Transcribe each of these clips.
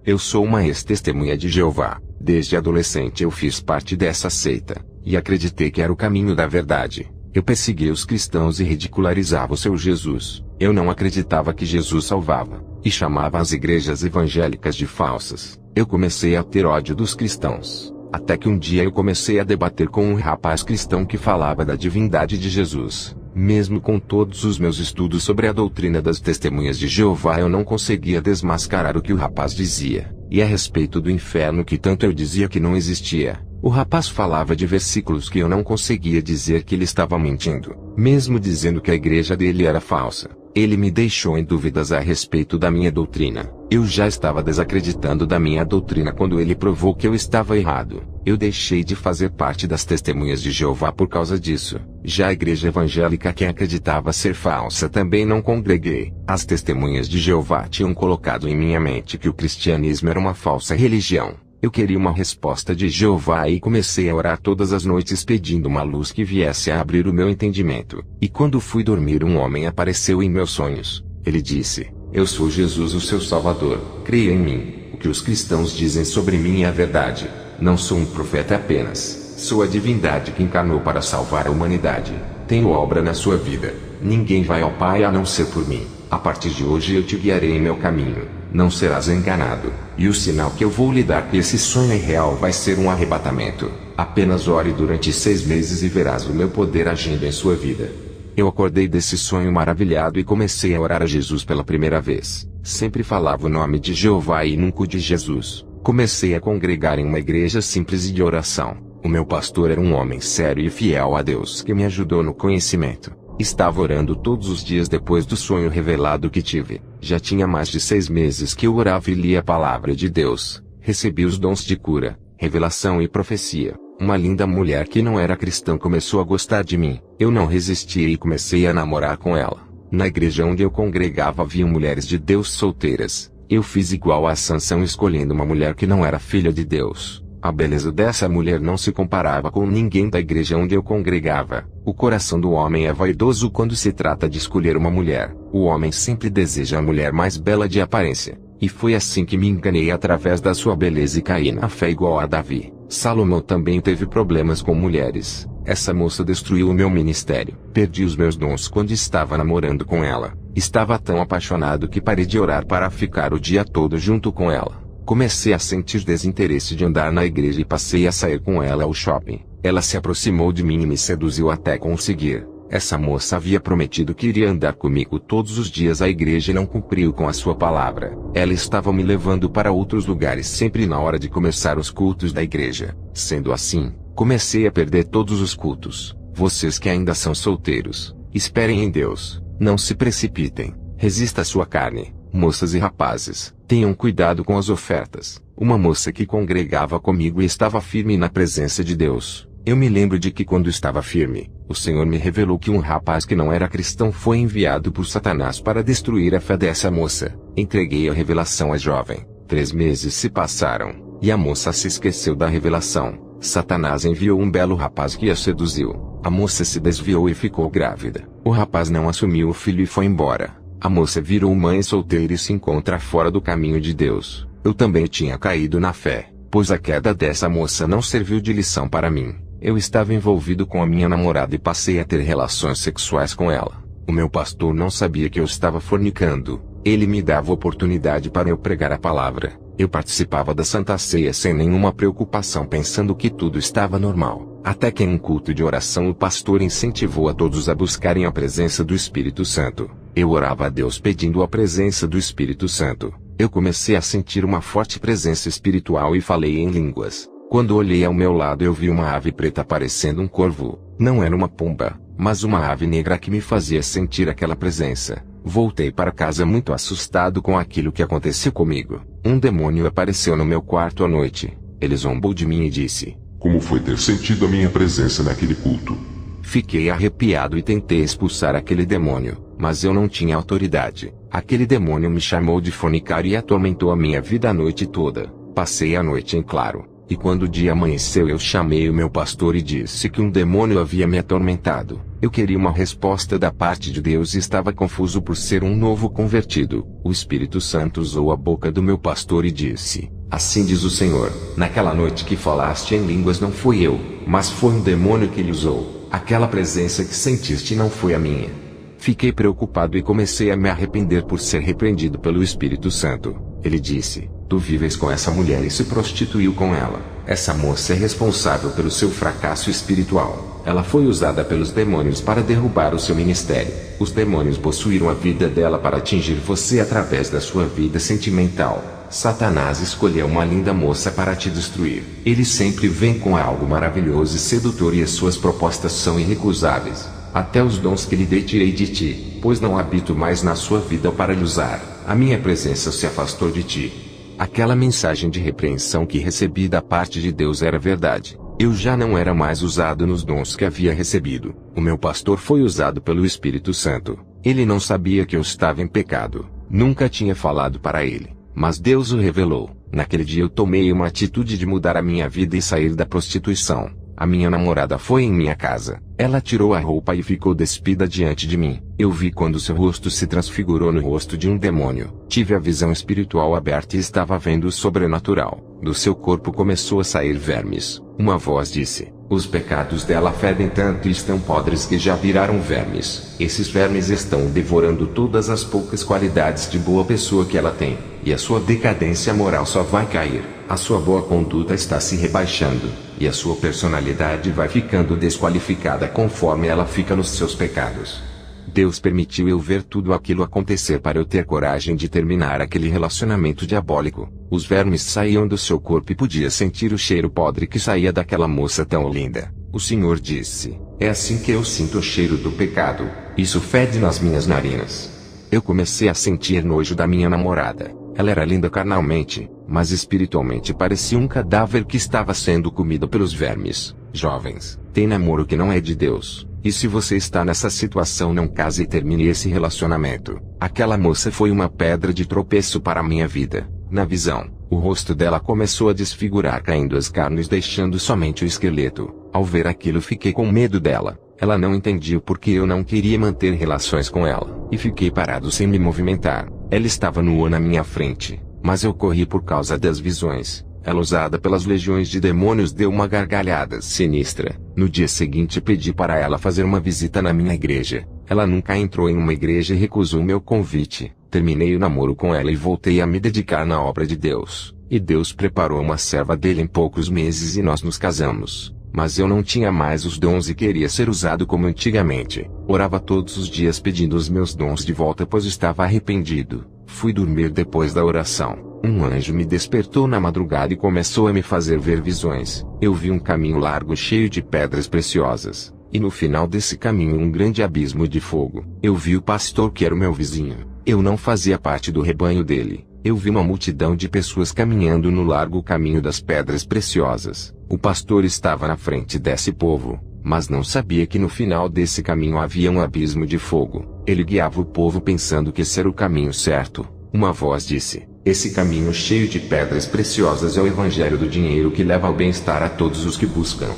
Eu sou uma ex-testemunha de Jeová. Desde adolescente eu fiz parte dessa seita, e acreditei que era o caminho da verdade. Eu persegui os cristãos e ridicularizava o seu Jesus. Eu não acreditava que Jesus salvava, e chamava as igrejas evangélicas de falsas. Eu comecei a ter ódio dos cristãos, até que um dia eu comecei a debater com um rapaz cristão que falava da divindade de Jesus. Mesmo com todos os meus estudos sobre a doutrina das testemunhas de Jeová, eu não conseguia desmascarar o que o rapaz dizia. E a respeito do inferno que tanto eu dizia que não existia, o rapaz falava de versículos que eu não conseguia dizer que ele estava mentindo, mesmo dizendo que a igreja dele era falsa. Ele me deixou em dúvidas a respeito da minha doutrina. Eu já estava desacreditando da minha doutrina quando ele provou que eu estava errado. Eu deixei de fazer parte das testemunhas de Jeová por causa disso. Já a igreja evangélica que acreditava ser falsa também não congreguei. As testemunhas de Jeová tinham colocado em minha mente que o cristianismo era uma falsa religião. Eu queria uma resposta de Jeová e comecei a orar todas as noites pedindo uma luz que viesse a abrir o meu entendimento. E quando fui dormir, um homem apareceu em meus sonhos. Ele disse: "Eu sou Jesus, o seu Salvador. Creia em mim. O que os cristãos dizem sobre mim é a verdade. Não sou um profeta apenas. Sou a divindade que encarnou para salvar a humanidade. Tenho obra na sua vida. Ninguém vai ao Pai a não ser por mim. A partir de hoje eu te guiarei em meu caminho. Não serás enganado. E o sinal que eu vou lhe dar que esse sonho é real vai ser um arrebatamento. Apenas ore durante 6 meses e verás o meu poder agindo em sua vida." Eu acordei desse sonho maravilhado e comecei a orar a Jesus pela primeira vez. Sempre falava o nome de Jeová e nunca o de Jesus. Comecei a congregar em uma igreja simples e de oração. O meu pastor era um homem sério e fiel a Deus que me ajudou no conhecimento. Estava orando todos os dias depois do sonho revelado que tive. Já tinha mais de 6 meses que eu orava e lia a palavra de Deus. Recebi os dons de cura, revelação e profecia. Uma linda mulher que não era cristã começou a gostar de mim. Eu não resisti e comecei a namorar com ela. Na igreja onde eu congregava havia mulheres de Deus solteiras. Eu fiz igual a Sansão, escolhendo uma mulher que não era filha de Deus. A beleza dessa mulher não se comparava com ninguém da igreja onde eu congregava. O coração do homem é vaidoso quando se trata de escolher uma mulher. O homem sempre deseja a mulher mais bela de aparência. E foi assim que me enganei através da sua beleza e caí na fé igual a Davi. Salomão também teve problemas com mulheres. Essa moça destruiu o meu ministério. Perdi os meus dons quando estava namorando com ela. Estava tão apaixonado que parei de orar para ficar o dia todo junto com ela. Comecei a sentir desinteresse de andar na igreja e passei a sair com ela ao shopping. Ela se aproximou de mim e me seduziu até conseguir. Essa moça havia prometido que iria andar comigo todos os dias à igreja e não cumpriu com a sua palavra. Ela estava me levando para outros lugares sempre na hora de começar os cultos da igreja. Sendo assim, comecei a perder todos os cultos. Vocês que ainda são solteiros, esperem em Deus. Não se precipitem. Resista à sua carne. Moças e rapazes, tenham cuidado com as ofertas. Uma moça que congregava comigo e estava firme na presença de Deus. Eu me lembro de que quando estava firme, o Senhor me revelou que um rapaz que não era cristão foi enviado por Satanás para destruir a fé dessa moça. Entreguei a revelação à jovem. 3 meses se passaram, e a moça se esqueceu da revelação. Satanás enviou um belo rapaz que a seduziu. A moça se desviou e ficou grávida. O rapaz não assumiu o filho e foi embora. A moça virou mãe solteira e se encontra fora do caminho de Deus. Eu também tinha caído na fé, pois a queda dessa moça não serviu de lição para mim. Eu estava envolvido com a minha namorada e passei a ter relações sexuais com ela. O meu pastor não sabia que eu estava fornicando. Ele me dava oportunidade para eu pregar a palavra. Eu participava da Santa Ceia sem nenhuma preocupação, pensando que tudo estava normal. Até que em um culto de oração o pastor incentivou a todos a buscarem a presença do Espírito Santo. Eu orava a Deus pedindo a presença do Espírito Santo. Eu comecei a sentir uma forte presença espiritual e falei em línguas. Quando olhei ao meu lado eu vi uma ave preta parecendo um corvo. Não era uma pomba, mas uma ave negra que me fazia sentir aquela presença. Voltei para casa muito assustado com aquilo que aconteceu comigo. Um demônio apareceu no meu quarto à noite. Ele zombou de mim e disse: "Como foi ter sentido a minha presença naquele culto?" Fiquei arrepiado e tentei expulsar aquele demônio, mas eu não tinha autoridade. Aquele demônio me chamou de fornicário e atormentou a minha vida a noite toda. Passei a noite em claro, E quando o dia amanheceu, eu chamei o meu pastor e disse que um demônio havia me atormentado. Eu queria uma resposta da parte de Deus e estava confuso por ser um novo convertido. O Espírito Santo usou a boca do meu pastor e disse: assim diz o Senhor, naquela noite que falaste em línguas não fui eu, mas foi um demônio que lhe usou. Aquela presença que sentiste não foi a minha. Fiquei preocupado e comecei a me arrepender por ser repreendido pelo Espírito Santo. Ele disse: tu vives com essa mulher e se prostituiu com ela. Essa moça é responsável pelo seu fracasso espiritual. Ela foi usada pelos demônios para derrubar o seu ministério. Os demônios possuíram a vida dela para atingir você através da sua vida sentimental. Satanás escolheu uma linda moça para te destruir. Ele sempre vem com algo maravilhoso e sedutor e as suas propostas são irrecusáveis. Até os dons que lhe dei tirei de ti, pois não habito mais na sua vida para lhe usar. A minha presença se afastou de ti. Aquela mensagem de repreensão que recebi da parte de Deus era verdade. Eu já não era mais usado nos dons que havia recebido. O meu pastor foi usado pelo Espírito Santo. Ele não sabia que eu estava em pecado. Nunca tinha falado para ele. Mas Deus o revelou. Naquele dia eu tomei uma atitude de mudar a minha vida e sair da prostituição. A minha namorada foi em minha casa. Ela tirou a roupa e ficou despida diante de mim. Eu vi quando seu rosto se transfigurou no rosto de um demônio. Tive a visão espiritual aberta e estava vendo o sobrenatural. Do seu corpo começou a sair vermes. Uma voz disse: os pecados dela fedem tanto e estão podres que já viraram vermes. Esses vermes estão devorando todas as poucas qualidades de boa pessoa que ela tem. E a sua decadência moral só vai cair. A sua boa conduta está se rebaixando. E a sua personalidade vai ficando desqualificada conforme ela fica nos seus pecados. Deus permitiu eu ver tudo aquilo acontecer para eu ter coragem de terminar aquele relacionamento diabólico. Os vermes saíam do seu corpo e podia sentir o cheiro podre que saía daquela moça tão linda. O Senhor disse: é assim que eu sinto o cheiro do pecado. Isso fede nas minhas narinas. Eu comecei a sentir nojo da minha namorada. Ela era linda carnalmente, mas espiritualmente parecia um cadáver que estava sendo comido pelos vermes. Jovens, tem namoro que não é de Deus. E se você está nessa situação, não case e termine esse relacionamento. Aquela moça foi uma pedra de tropeço para a minha vida. Na visão, o rosto dela começou a desfigurar, caindo as carnes, deixando somente o esqueleto. Ao ver aquilo, fiquei com medo dela. Ela não entendia o porquê eu não queria manter relações com ela. E fiquei parado sem me movimentar. Ela estava nua na minha frente, mas eu corri por causa das visões. Ela, usada pelas legiões de demônios, deu uma gargalhada sinistra. No dia seguinte pedi para ela fazer uma visita na minha igreja. Ela nunca entrou em uma igreja e recusou meu convite. Terminei o namoro com ela e voltei a me dedicar na obra de Deus. E Deus preparou uma serva dele em poucos meses e nós nos casamos. Mas eu não tinha mais os dons e queria ser usado como antigamente. Orava todos os dias pedindo os meus dons de volta, pois estava arrependido. Fui dormir depois da oração. Um anjo me despertou na madrugada e começou a me fazer ver visões. Eu vi um caminho largo cheio de pedras preciosas. E no final desse caminho um grande abismo de fogo. Eu vi o pastor, que era o meu vizinho. Eu não fazia parte do rebanho dele. Eu vi uma multidão de pessoas caminhando no largo caminho das pedras preciosas. O pastor estava na frente desse povo, mas não sabia que no final desse caminho havia um abismo de fogo. Ele guiava o povo pensando que esse era o caminho certo. Uma voz disse: esse caminho cheio de pedras preciosas é o evangelho do dinheiro que leva ao bem-estar a todos os que buscam.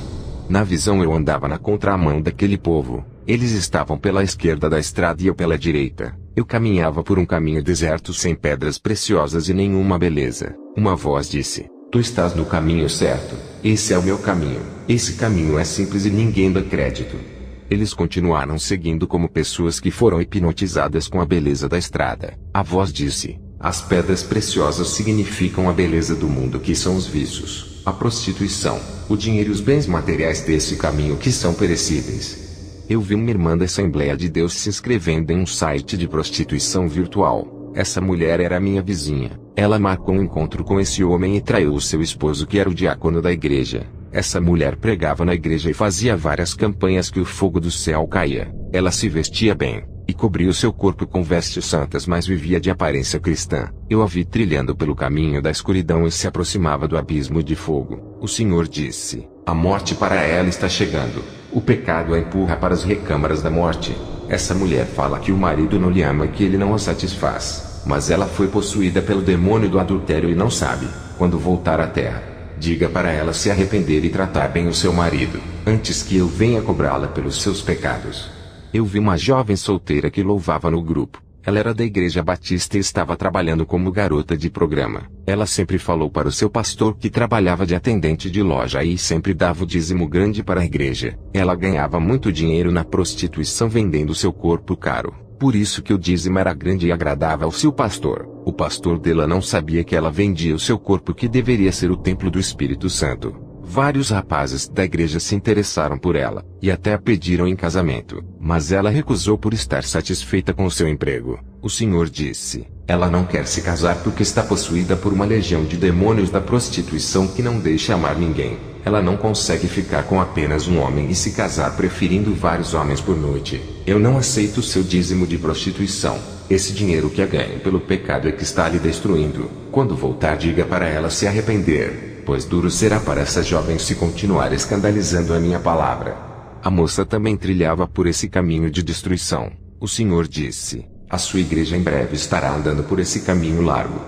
Na visão eu andava na contramão daquele povo. Eles estavam pela esquerda da estrada e eu pela direita. Eu caminhava por um caminho deserto sem pedras preciosas e nenhuma beleza. Uma voz disse: tu estás no caminho certo. Esse é o meu caminho. Esse caminho é simples e ninguém dá crédito. Eles continuaram seguindo como pessoas que foram hipnotizadas com a beleza da estrada. A voz disse: as pedras preciosas significam a beleza do mundo, que são os vícios, a prostituição, o dinheiro e os bens materiais desse caminho que são perecíveis. Eu vi uma irmã da Assembleia de Deus se inscrevendo em um site de prostituição virtual. Essa mulher era minha vizinha. Ela marcou um encontro com esse homem e traiu o seu esposo, que era o diácono da igreja. Essa mulher pregava na igreja e fazia várias campanhas que o fogo do céu caía. Ela se vestia bem e cobria o seu corpo com vestes santas, mas vivia de aparência cristã. Eu a vi trilhando pelo caminho da escuridão e se aproximava do abismo de fogo. O Senhor disse: a morte para ela está chegando. O pecado a empurra para as recâmaras da morte. Essa mulher fala que o marido não lhe ama e que ele não a satisfaz. Mas ela foi possuída pelo demônio do adultério e não sabe. Quando voltar à terra, diga para ela se arrepender e tratar bem o seu marido, antes que eu venha cobrá-la pelos seus pecados. Eu vi uma jovem solteira que louvava no grupo. Ela era da Igreja Batista e estava trabalhando como garota de programa. Ela sempre falou para o seu pastor que trabalhava de atendente de loja e sempre dava o dízimo grande para a igreja. Ela ganhava muito dinheiro na prostituição vendendo seu corpo caro. Por isso que o dízimo era grande e agradável ao seu pastor. O pastor dela não sabia que ela vendia o seu corpo, que deveria ser o templo do Espírito Santo. Vários rapazes da igreja se interessaram por ela, e até a pediram em casamento, mas ela recusou por estar satisfeita com o seu emprego. O Senhor disse, ela não quer se casar porque está possuída por uma legião de demônios da prostituição que não deixa amar ninguém. Ela não consegue ficar com apenas um homem e se casar preferindo vários homens por noite. Eu não aceito o seu dízimo de prostituição. Esse dinheiro que é ganho pelo pecado é que está lhe destruindo. Quando voltar, diga para ela se arrepender, pois duro será para essa jovem se continuar escandalizando a minha palavra. A moça também trilhava por esse caminho de destruição. O Senhor disse, a sua igreja em breve estará andando por esse caminho largo.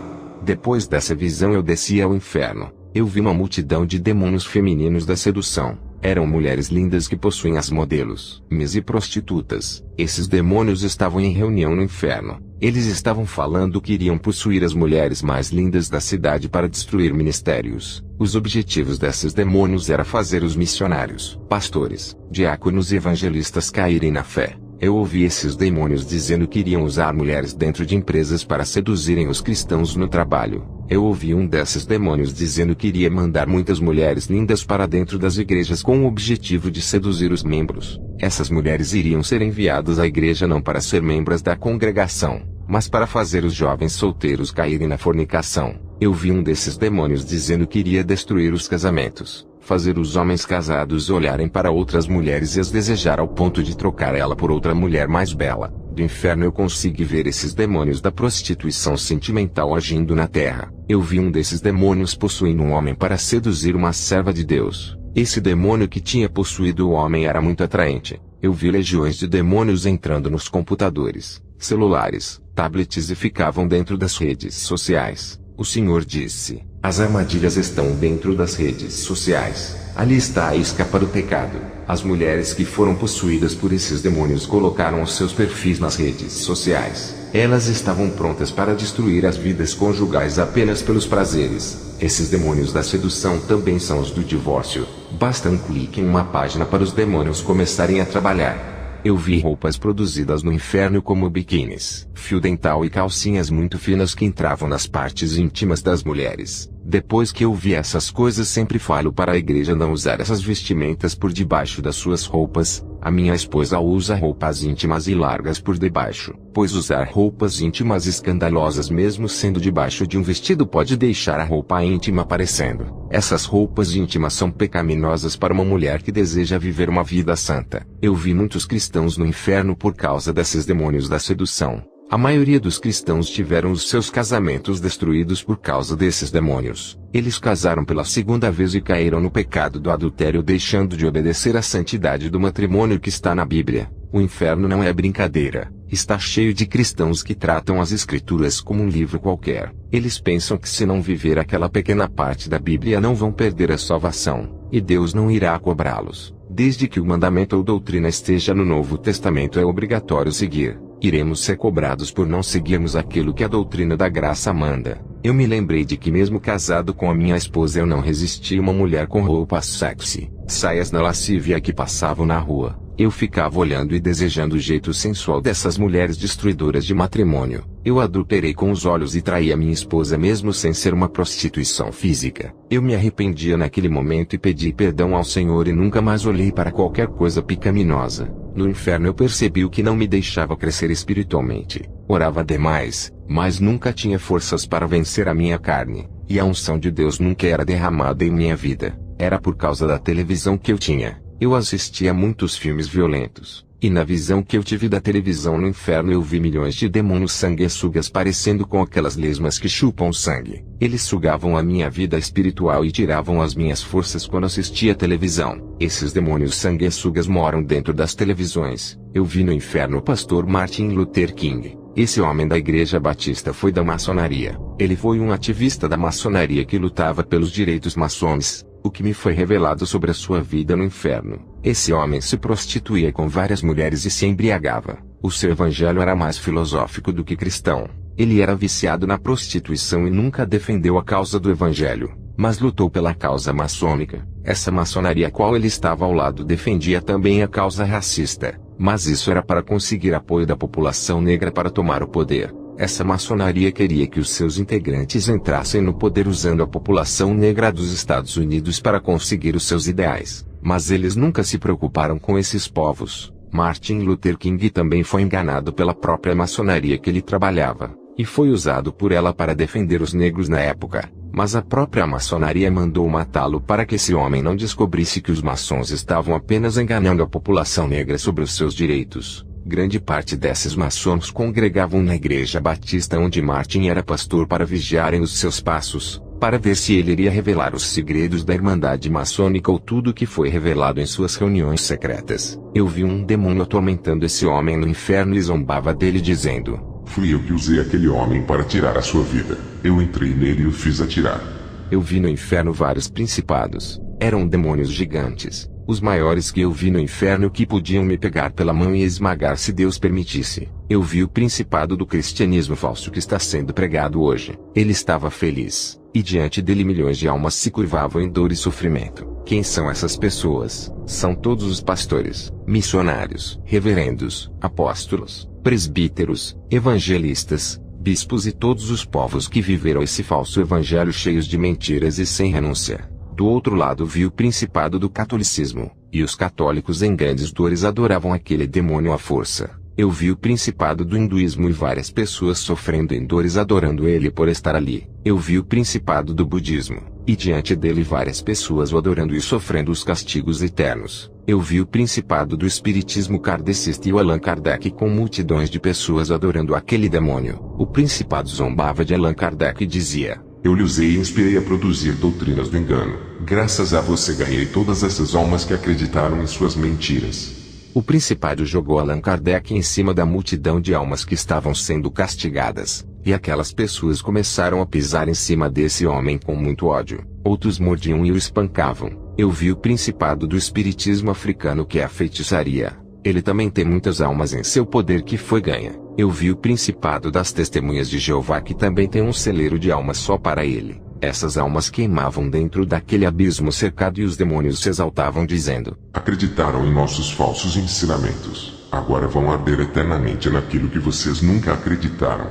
Depois dessa visão eu desci ao inferno. Eu vi uma multidão de demônios femininos da sedução. Eram mulheres lindas que possuem as modelos, e prostitutas. Esses demônios estavam em reunião no inferno. Eles estavam falando que iriam possuir as mulheres mais lindas da cidade para destruir ministérios. Os objetivos desses demônios era fazer os missionários, pastores, diáconos e evangelistas caírem na fé. Eu ouvi esses demônios dizendo que iriam usar mulheres dentro de empresas para seduzirem os cristãos no trabalho. Eu ouvi um desses demônios dizendo que iria mandar muitas mulheres lindas para dentro das igrejas com o objetivo de seduzir os membros. Essas mulheres iriam ser enviadas à igreja não para ser membros da congregação, mas para fazer os jovens solteiros caírem na fornicação. Eu vi um desses demônios dizendo que iria destruir os casamentos, fazer os homens casados olharem para outras mulheres e as desejar ao ponto de trocar ela por outra mulher mais bela. Do inferno eu consegui ver esses demônios da prostituição sentimental agindo na terra. Eu vi um desses demônios possuindo um homem para seduzir uma serva de Deus. Esse demônio que tinha possuído o homem era muito atraente. Eu vi legiões de demônios entrando nos computadores, celulares, tablets e ficavam dentro das redes sociais. O Senhor disse, as armadilhas estão dentro das redes sociais. Ali está a isca para o pecado. As mulheres que foram possuídas por esses demônios colocaram os seus perfis nas redes sociais. Elas estavam prontas para destruir as vidas conjugais apenas pelos prazeres. Esses demônios da sedução também são os do divórcio. Basta um clique em uma página para os demônios começarem a trabalhar. Eu vi roupas produzidas no inferno como biquínis, fio dental e calcinhas muito finas que entravam nas partes íntimas das mulheres. Depois que eu vi essas coisas, sempre falo para a igreja não usar essas vestimentas por debaixo das suas roupas. A minha esposa usa roupas íntimas e largas por debaixo, pois usar roupas íntimas escandalosas mesmo sendo debaixo de um vestido pode deixar a roupa íntima aparecendo. Essas roupas íntimas são pecaminosas para uma mulher que deseja viver uma vida santa. Eu vi muitos cristãos no inferno por causa desses demônios da sedução. A maioria dos cristãos tiveram os seus casamentos destruídos por causa desses demônios. Eles casaram pela segunda vez e caíram no pecado do adultério, deixando de obedecer à santidade do matrimônio que está na Bíblia. O inferno não é brincadeira. Está cheio de cristãos que tratam as Escrituras como um livro qualquer. Eles pensam que se não viver aquela pequena parte da Bíblia não vão perder a salvação, e Deus não irá cobrá-los. Desde que o mandamento ou doutrina esteja no Novo Testamento é obrigatório seguir. Iremos ser cobrados por não seguirmos aquilo que a doutrina da graça manda. Eu me lembrei de que mesmo casado com a minha esposa eu não resisti a uma mulher com roupa sexy, saias na lascívia que passavam na rua. Eu ficava olhando e desejando o jeito sensual dessas mulheres destruidoras de matrimônio. Eu adulterei com os olhos e traí a minha esposa mesmo sem ser uma prostituição física. Eu me arrependia naquele momento e pedi perdão ao Senhor e nunca mais olhei para qualquer coisa pecaminosa. No inferno eu percebi o que não me deixava crescer espiritualmente. Orava demais, mas nunca tinha forças para vencer a minha carne, e a unção de Deus nunca era derramada em minha vida. Era por causa da televisão que eu tinha. Eu assistia a muitos filmes violentos, e na visão que eu tive da televisão no inferno eu vi milhões de demônios sanguessugas parecendo com aquelas lesmas que chupam sangue. Eles sugavam a minha vida espiritual e tiravam as minhas forças quando assistia a televisão. Esses demônios sanguessugas moram dentro das televisões. Eu vi no inferno o pastor Martin Luther King. Esse homem da Igreja Batista foi da maçonaria. Ele foi um ativista da maçonaria que lutava pelos direitos maçons. O que me foi revelado sobre a sua vida no inferno. Esse homem se prostituía com várias mulheres e se embriagava. O seu evangelho era mais filosófico do que cristão. Ele era viciado na prostituição e nunca defendeu a causa do evangelho, mas lutou pela causa maçônica. Essa maçonaria a qual ele estava ao lado defendia também a causa racista, mas isso era para conseguir apoio da população negra para tomar o poder. Essa maçonaria queria que os seus integrantes entrassem no poder usando a população negra dos Estados Unidos para conseguir os seus ideais, mas eles nunca se preocuparam com esses povos. Martin Luther King também foi enganado pela própria maçonaria que ele trabalhava, e foi usado por ela para defender os negros na época, mas a própria maçonaria mandou matá-lo para que esse homem não descobrisse que os maçons estavam apenas enganando a população negra sobre os seus direitos. Grande parte desses maçons congregavam na Igreja Batista onde Martin era pastor para vigiarem os seus passos, para ver se ele iria revelar os segredos da Irmandade Maçônica ou tudo o que foi revelado em suas reuniões secretas. Eu vi um demônio atormentando esse homem no inferno e zombava dele dizendo: Fui eu que usei aquele homem para tirar a sua vida. Eu entrei nele e o fiz atirar. Eu vi no inferno vários principados. Eram demônios gigantes, os maiores que eu vi no inferno que podiam me pegar pela mão e esmagar se Deus permitisse. Eu vi o principado do cristianismo falso que está sendo pregado hoje. Ele estava feliz, e diante dele milhões de almas se curvavam em dor e sofrimento. Quem são essas pessoas? São todos os pastores, missionários, reverendos, apóstolos, presbíteros, evangelistas, bispos e todos os povos que viveram esse falso evangelho cheios de mentiras e sem renúncia. Do outro lado vi o principado do catolicismo, e os católicos em grandes dores adoravam aquele demônio à força. Eu vi o principado do hinduísmo e várias pessoas sofrendo em dores adorando ele por estar ali. Eu vi o principado do budismo, e diante dele várias pessoas o adorando e sofrendo os castigos eternos. Eu vi o principado do espiritismo kardecista e o Allan Kardec com multidões de pessoas adorando aquele demônio. O principado zombava de Allan Kardec e dizia: Eu lhe usei e inspirei a produzir doutrinas do engano. Graças a você ganhei todas essas almas que acreditaram em suas mentiras. O principado jogou Allan Kardec em cima da multidão de almas que estavam sendo castigadas, e aquelas pessoas começaram a pisar em cima desse homem com muito ódio. Outros mordiam e o espancavam. Eu vi o principado do espiritismo africano que é a feitiçaria. Ele também tem muitas almas em seu poder que foi ganha. Eu vi o principado das testemunhas de Jeová que também tem um celeiro de almas só para ele. Essas almas queimavam dentro daquele abismo cercado e os demônios se exaltavam dizendo: Acreditaram em nossos falsos ensinamentos. Agora vão arder eternamente naquilo que vocês nunca acreditaram.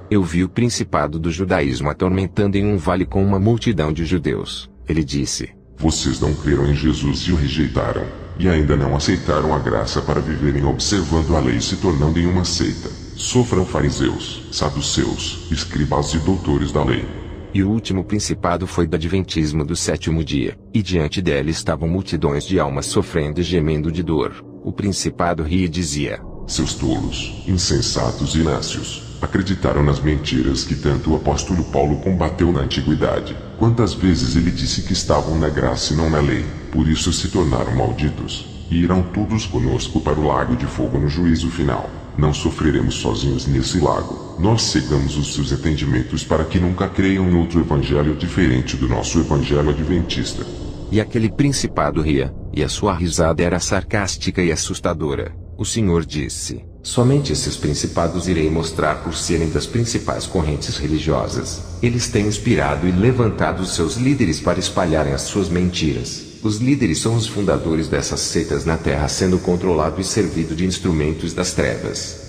Eu vi o principado do judaísmo atormentando em um vale com uma multidão de judeus. Ele disse: Vocês não creram em Jesus e o rejeitaram, e ainda não aceitaram a graça para viverem observando a lei e se tornando em uma seita. Sofram fariseus, saduceus, escribas e doutores da lei. E o último principado foi do adventismo do sétimo dia, e diante dele estavam multidões de almas sofrendo e gemendo de dor. O principado ria e dizia: Seus tolos, insensatos e nácios, acreditaram nas mentiras que tanto o apóstolo Paulo combateu na antiguidade. Quantas vezes ele disse que estavam na graça e não na lei, por isso se tornaram malditos, e irão todos conosco para o lago de fogo no juízo final. Não sofreremos sozinhos nesse lago. Nós cegamos os seus entendimentos para que nunca creiam em outro evangelho diferente do nosso evangelho adventista. E aquele principado ria, e a sua risada era sarcástica e assustadora. O Senhor disse: Somente esses principados irei mostrar por serem das principais correntes religiosas. Eles têm inspirado e levantado os seus líderes para espalharem as suas mentiras. Os líderes são os fundadores dessas seitas na Terra sendo controlado e servido de instrumentos das trevas.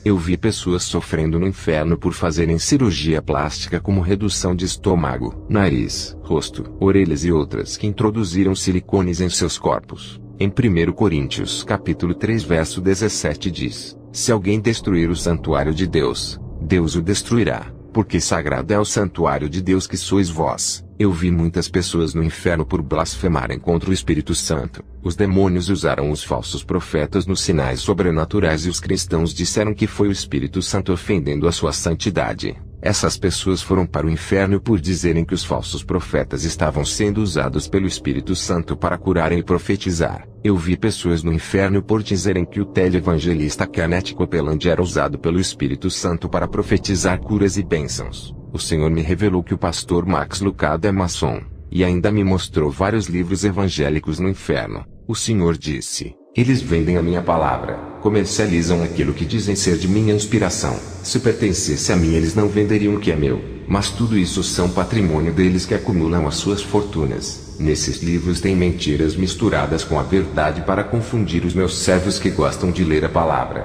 Eu vi pessoas sofrendo no inferno por fazerem cirurgia plástica como redução de estômago, nariz, rosto, orelhas e outras que introduziram silicones em seus corpos. Em 1 Coríntios capítulo 3 verso 17 diz: Se alguém destruir o santuário de Deus, Deus o destruirá, porque sagrado é o santuário de Deus que sois vós. Eu vi muitas pessoas no inferno por blasfemarem contra o Espírito Santo. Os demônios usaram os falsos profetas nos sinais sobrenaturais e os cristãos disseram que foi o Espírito Santo ofendendo a sua santidade. Essas pessoas foram para o inferno por dizerem que os falsos profetas estavam sendo usados pelo Espírito Santo para curarem e profetizar. Eu vi pessoas no inferno por dizerem que o televangelista Kenneth Copeland era usado pelo Espírito Santo para profetizar curas e bênçãos. O Senhor me revelou que o pastor Max Lucado é maçom, e ainda me mostrou vários livros evangélicos no inferno. O Senhor disse: eles vendem a minha palavra, comercializam aquilo que dizem ser de minha inspiração. Se pertencesse a mim, eles não venderiam o que é meu, mas tudo isso são patrimônio deles que acumulam as suas fortunas. Nesses livros tem mentiras misturadas com a verdade para confundir os meus servos que gostam de ler a palavra.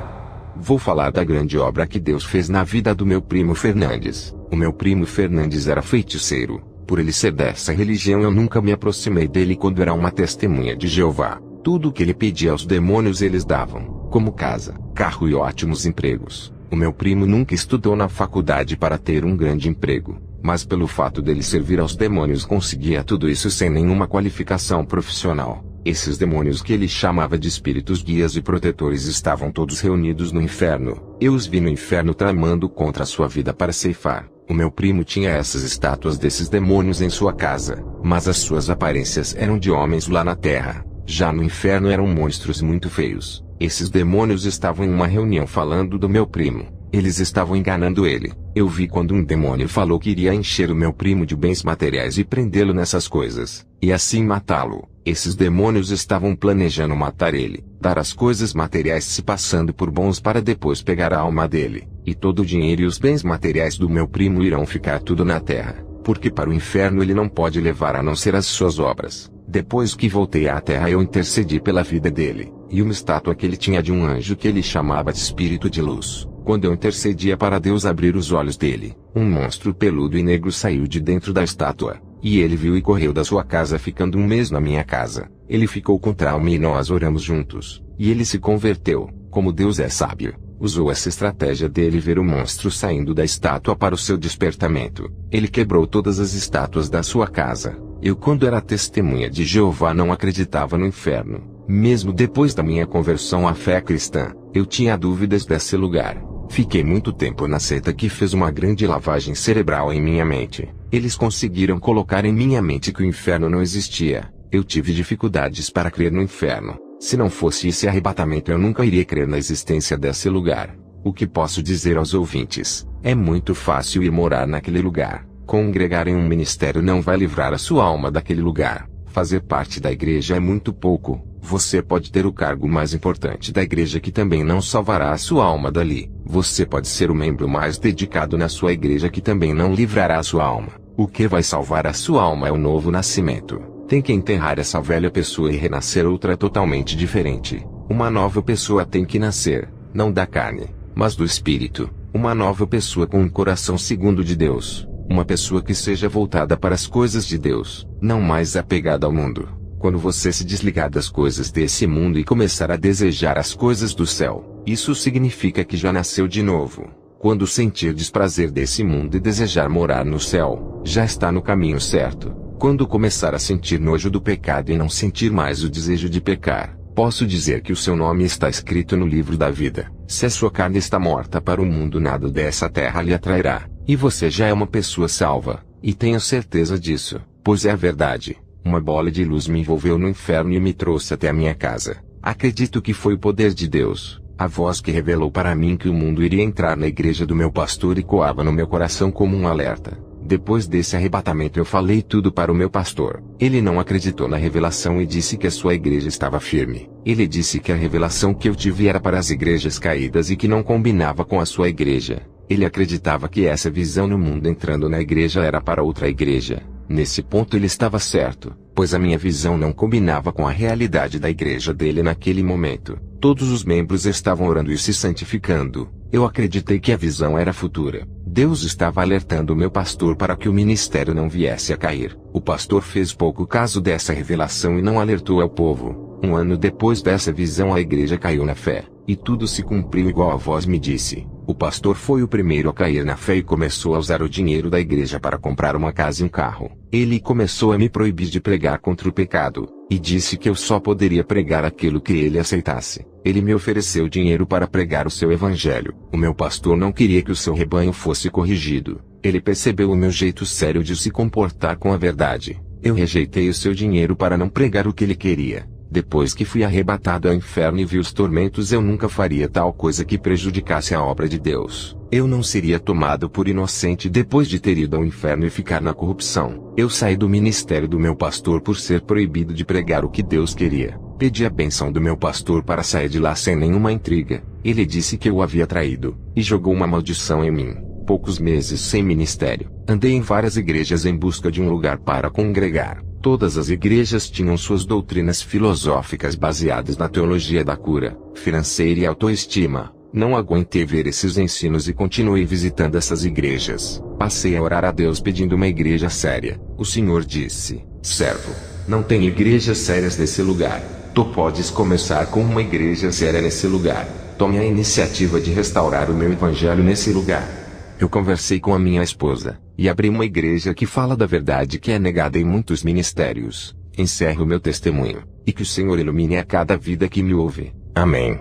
Vou falar da grande obra que Deus fez na vida do meu primo Fernandes. O meu primo Fernandes era feiticeiro. Por ele ser dessa religião, eu nunca me aproximei dele quando era uma testemunha de Jeová. Tudo o que ele pedia aos demônios eles davam, como casa, carro e ótimos empregos. O meu primo nunca estudou na faculdade para ter um grande emprego, mas pelo fato dele servir aos demônios conseguia tudo isso sem nenhuma qualificação profissional. Esses demônios que ele chamava de espíritos guias e protetores estavam todos reunidos no inferno. Eu os vi no inferno tramando contra a sua vida para ceifar. O meu primo tinha essas estátuas desses demônios em sua casa, mas as suas aparências eram de homens lá na terra. Já no inferno eram monstros muito feios. Esses demônios estavam em uma reunião falando do meu primo. Eles estavam enganando ele. Eu vi quando um demônio falou que iria encher o meu primo de bens materiais e prendê-lo nessas coisas, e assim matá-lo. Esses demônios estavam planejando matar ele, dar as coisas materiais se passando por bons para depois pegar a alma dele. E todo o dinheiro e os bens materiais do meu primo irão ficar tudo na terra, porque para o inferno ele não pode levar a não ser as suas obras. Depois que voltei à terra eu intercedi pela vida dele, e uma estátua que ele tinha de um anjo que ele chamava de espírito de luz. Quando eu intercedia para Deus abrir os olhos dele, um monstro peludo e negro saiu de dentro da estátua, e ele viu e correu da sua casa ficando um mês na minha casa. Ele ficou com trauma e nós oramos juntos, e ele se converteu. Como Deus é sábio, usou essa estratégia dele ver o monstro saindo da estátua para o seu despertamento. Ele quebrou todas as estátuas da sua casa. Eu, quando era testemunha de Jeová, não acreditava no inferno. Mesmo depois da minha conversão à fé cristã, eu tinha dúvidas desse lugar. Fiquei muito tempo na seita que fez uma grande lavagem cerebral em minha mente. Eles conseguiram colocar em minha mente que o inferno não existia. Eu tive dificuldades para crer no inferno. Se não fosse esse arrebatamento, eu nunca iria crer na existência desse lugar. O que posso dizer aos ouvintes? É muito fácil ir morar naquele lugar. Congregar em um ministério não vai livrar a sua alma daquele lugar. Fazer parte da igreja é muito pouco. Você pode ter o cargo mais importante da igreja que também não salvará a sua alma dali. Você pode ser o membro mais dedicado na sua igreja que também não livrará a sua alma. O que vai salvar a sua alma é o novo nascimento. Tem que enterrar essa velha pessoa e renascer outra totalmente diferente. Uma nova pessoa tem que nascer, não da carne, mas do espírito. Uma nova pessoa com um coração segundo de Deus. Uma pessoa que seja voltada para as coisas de Deus, não mais apegada ao mundo. Quando você se desligar das coisas desse mundo e começar a desejar as coisas do céu, isso significa que já nasceu de novo. Quando sentir desprazer desse mundo e desejar morar no céu, já está no caminho certo. Quando começar a sentir nojo do pecado e não sentir mais o desejo de pecar, posso dizer que o seu nome está escrito no livro da vida. Se a sua carne está morta para o mundo, nada dessa terra lhe atrairá. E você já é uma pessoa salva, e tenho certeza disso, pois é a verdade. Uma bola de luz me envolveu no inferno e me trouxe até a minha casa. Acredito que foi o poder de Deus, a voz que revelou para mim que o mundo iria entrar na igreja do meu pastor e coava no meu coração como um alerta. Depois desse arrebatamento eu falei tudo para o meu pastor. Ele não acreditou na revelação e disse que a sua igreja estava firme. Ele disse que a revelação que eu tive era para as igrejas caídas e que não combinava com a sua igreja. Ele acreditava que essa visão no mundo entrando na igreja era para outra igreja. Nesse ponto ele estava certo, pois a minha visão não combinava com a realidade da igreja dele naquele momento. Todos os membros estavam orando e se santificando. Eu acreditei que a visão era futura. Deus estava alertando o meu pastor para que o ministério não viesse a cair. O pastor fez pouco caso dessa revelação e não alertou ao povo. Um ano depois dessa visão a igreja caiu na fé, e tudo se cumpriu igual a voz me disse. O pastor foi o primeiro a cair na fé e começou a usar o dinheiro da igreja para comprar uma casa e um carro. Ele começou a me proibir de pregar contra o pecado, e disse que eu só poderia pregar aquilo que ele aceitasse. Ele me ofereceu dinheiro para pregar o seu evangelho. O meu pastor não queria que o seu rebanho fosse corrigido. Ele percebeu o meu jeito sério de se comportar com a verdade. Eu rejeitei o seu dinheiro para não pregar o que ele queria. Depois que fui arrebatado ao inferno e vi os tormentos, eu nunca faria tal coisa que prejudicasse a obra de Deus. Eu não seria tomado por inocente depois de ter ido ao inferno e ficar na corrupção. Eu saí do ministério do meu pastor por ser proibido de pregar o que Deus queria. Pedi a bênção do meu pastor para sair de lá sem nenhuma intriga. Ele disse que eu o havia traído, e jogou uma maldição em mim. Poucos meses sem ministério, andei em várias igrejas em busca de um lugar para congregar. Todas as igrejas tinham suas doutrinas filosóficas baseadas na teologia da cura, financeira e autoestima. Não aguentei ver esses ensinos e continuei visitando essas igrejas. Passei a orar a Deus pedindo uma igreja séria. O Senhor disse: servo, não tem igrejas sérias nesse lugar. Tu podes começar com uma igreja séria nesse lugar. Tome a iniciativa de restaurar o meu evangelho nesse lugar. Eu conversei com a minha esposa, e abri uma igreja que fala da verdade que é negada em muitos ministérios. Encerro meu testemunho, e que o Senhor ilumine a cada vida que me ouve. Amém.